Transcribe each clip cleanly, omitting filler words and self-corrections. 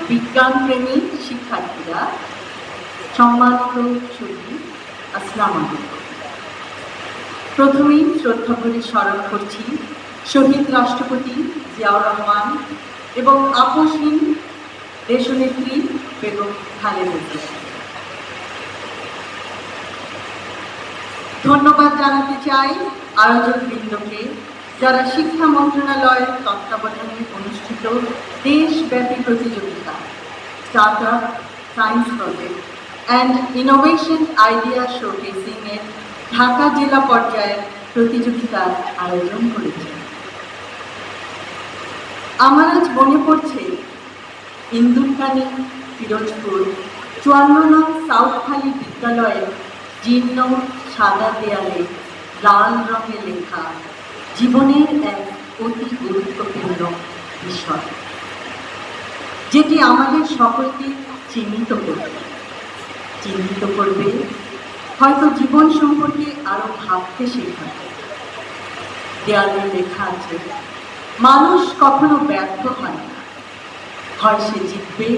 বিজ্ঞানপ্রেমী শিক্ষার্থীরা, সম্মানিত সুধী, আসসালামু আলাইকুম। প্রথমেই শ্রদ্ধা ভরে স্মরণ করছি শহীদ রাষ্ট্রপতি জিয়াউর রহমান এবং আপসহীন দেশনেত্রী বেগম খালেদা জিয়া। ধন্যবাদ জানাতে চাই আয়োজকবৃন্দকে, যারা শিক্ষা মন্ত্রণালয়ের তত্ত্বাবধানে অনুষ্ঠিত দেশব্যাপী প্রতিযোগিতা startup science project and innovation idea showcasing এর ঢাকা জেলা পর্যায়ের প্রতিযোগিতার আয়োজন করেছে। আমার আজ মনে পড়ছে ইন্দুরকানী, পিরোজপুর 54 নং সাউথখালী বিদ্যালয়ের জীর্ণ সাদা দেয়ালে লাল রঙে লেখা জীবনের এক অতি গুরুত্বপূর্ণ বিষয়, যেটি আমাদের সকলকে চিহ্নিত করবে, হয়তো জীবন সম্পর্কে আরো ভাবতে শেখাবে। দেয়ালে লেখা আছে, মানুষ কখনো ব্যর্থ হয় না, হয় সে জিতবে,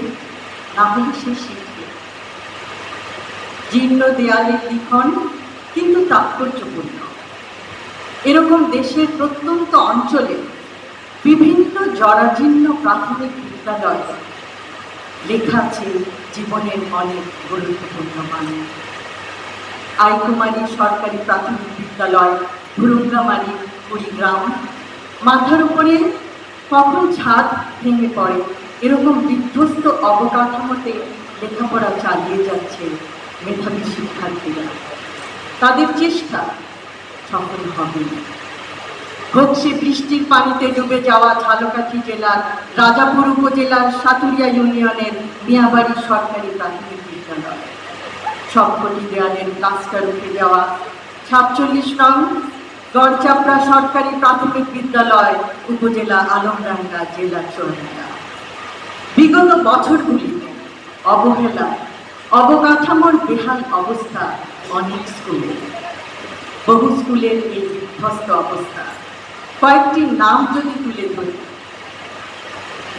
না হলে সে শিখবে। জীর্ণ দেয়ালের লিখন কিন্তু তাৎপর্যপূর্ণ। এরকম দেশের প্রত্যন্ত অঞ্চলে বিভিন্ন জরাজীর্ণ প্রাথমিক বিদ্যালয় লেখা আছে জীবনের অনেক গুরুত্বপূর্ণ মানে। আইকুমারী সরকারি প্রাথমিক বিদ্যালয়, ভুরুঙ্গামারী, কুড়িগ্রাম। মাথার উপরে কখন ছাদ ভেঙে পড়ে এরকম বিধ্বস্ত অবকাঠামোতে লেখাপড়া চালিয়ে যাচ্ছে মেধাবী শিক্ষার্থীরা। তাদের চেষ্টা সফল হবে। হচ্ছে বৃষ্টির পানিতে ডুবে যাওয়া ঝালকাঠি জেলার রাজাপুর উপজেলার সাতুরিয়া ইউনিয়নের মিয়াবাড়ি সরকারি প্রাথমিক বিদ্যালয়। সবকটি দেয়ালের প্লাস্টার উঠে যাওয়া 47 নং গড়চাপড়া সরকারি প্রাথমিক বিদ্যালয়, উপজেলা আলমডাঙ্গা, জেলা চুয়াডাঙ্গা। বিগত বছরগুলিতে অবহেলা, অবকাঠামোর বেহাল অবস্থা অনেক স্কুলে। বহু স্কুলের এই বিধ্বস্ত অবস্থা কয়েকটি নাম যদি তুলে ধরি,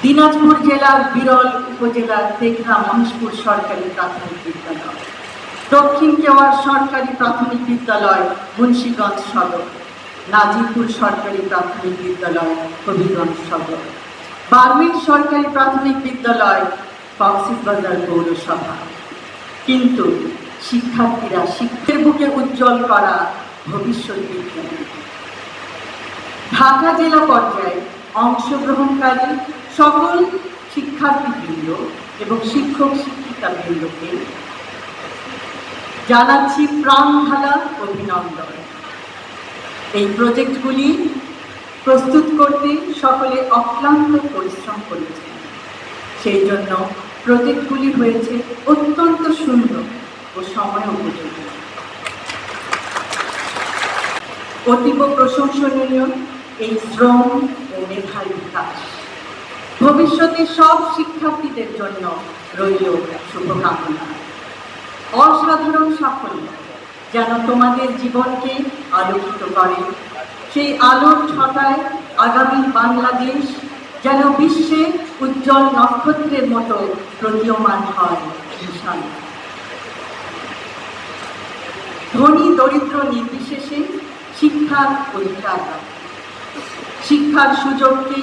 দিনাজপুর জেলার বিরল উপজেলার তেঘরা মহেশপুর সরকারি প্রাথমিক বিদ্যালয়, দক্ষিণ কেওয়ার সরকারি প্রাথমিক বিদ্যালয় মুন্সিগঞ্জ সদর, নাজিরপুর সরকারি প্রাথমিক বিদ্যালয় হবিগঞ্জ সদর, বার্মির সরকারি প্রাথমিক বিদ্যালয় কক্সবাজার পৌরসভা। কিন্তু শিক্ষার্থীরা শিক্ষার বুকে উজ্জ্বল করা ভবিষ্যৎ বিজ্ঞানী। ঢাকা জেলা পর্যায়ে অংশগ্রহণকারী সকল শিক্ষার্থীবৃন্দ এবং শিক্ষক শিক্ষিকাবৃন্দকে জানাচ্ছি প্রাণ ঢালা অভিনন্দন। এই প্রজেক্টগুলি প্রস্তুত করতে সকলে অক্লান্ত পরিশ্রম করেছে। সেই জন্য প্রজেক্টগুলি হয়েছে অত্যন্ত সুন্দর ও সময় উপযোগী। অতীব প্রশংসনীয় এই শ্রম ও মেধার বিকাশ ভবিষ্যতে সব শিক্ষার্থীদের জন্য রইল শুভকামনা। অসাধারণ সাফল্য যেন তোমাদের জীবনকে আলোকিত করে, সেই আলোর ছটায় আগামী বাংলাদেশ যেন বিশ্বে উজ্জ্বল নক্ষত্রের মতো প্রতীয়মান হয়। ইনশাআল্লাহ। ধনী দরিদ্র নির্বিশেষে শিক্ষার অধিকার, শিক্ষার সুযোগকে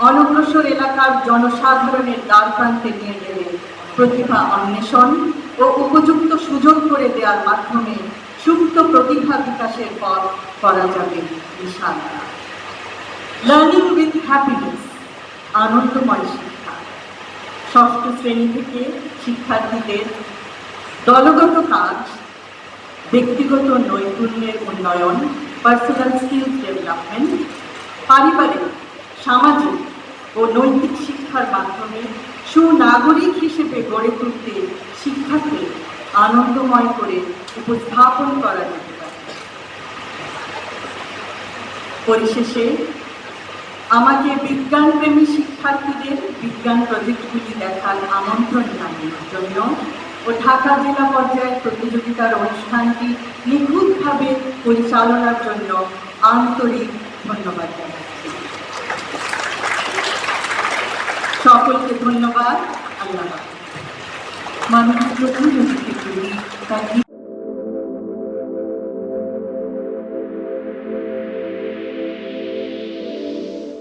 অনগ্রসর এলাকার জনসাধারণের দ্বার প্রান্তে নিয়ে গেলে প্রতিভা অন্বেষণ ও উপযুক্ত সুযোগ করে দেওয়ার মাধ্যমে সুপ্ত প্রতিভা বিকাশের পথ করা যাবে ইনশাআল্লাহ। লার্নিং উইথ হ্যাপিনেস, আনন্দময় শিক্ষা। ষষ্ঠ শ্রেণী থেকে শিক্ষার্থীদের দলগত কাজ, ব্যক্তিগত নৈপুণ্যের উন্নয়ন, পার্সোনাল স্কিলস ডেভেলপমেন্ট, পারিবারিক, সামাজিক ও নৈতিক শিক্ষার মাধ্যমে সুনাগরিক হিসেবে গড়ে তুলতে শিক্ষাকে আনন্দময় করে উপস্থাপন করা যেতে পারে। পরিশেষে আমাকে বিজ্ঞানপ্রেমী শিক্ষার্থীদের বিজ্ঞান প্রজেক্টগুলি দেখার আমন্ত্রণ জানানোর জন্য ও ঢাকা জেলা পর্যায়ের প্রতিযোগিতার অনুষ্ঠানটি নিখুঁতভাবে পরিচালনার জন্য আন্তরিক ধন্যবাদ জানাচ্ছি। সকলকে ধন্যবাদ। আল্লাহ। মানুষ প্রথম নদীকে করি তার